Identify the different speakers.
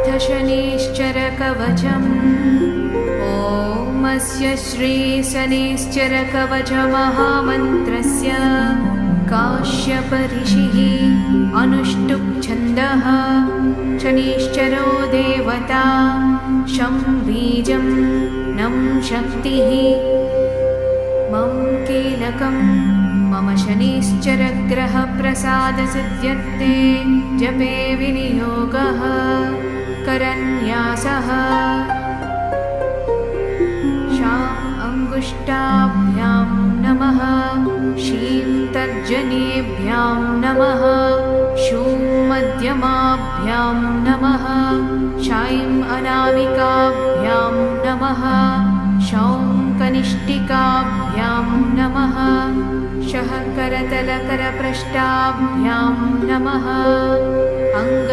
Speaker 1: शनीश्चरकवचम्। ॐ अस्य श्रीशनीश्चरकवचमहामन्त्रस्य काश्यपऋषिः अनुष्टुप् छन्दः। शनीश्चरो देवता शं बीजं नं शक्तिः। मम कीलकं मम शनीश्चरग्रहप्रसादसिद्ध्यर्थे जपे विनियोगः करन्यासः। शां अङ्गुष्ठाभ्यां नमः। शीं तर्जनीभ्यां नमः। शूं मध्यमाभ्यां नमः। शाईं अनामिकाभ्यां नमः। शौं कनिष्ठिकाभ्यां नमः। शः करतलकरपृष्ठाभ्यां नमः।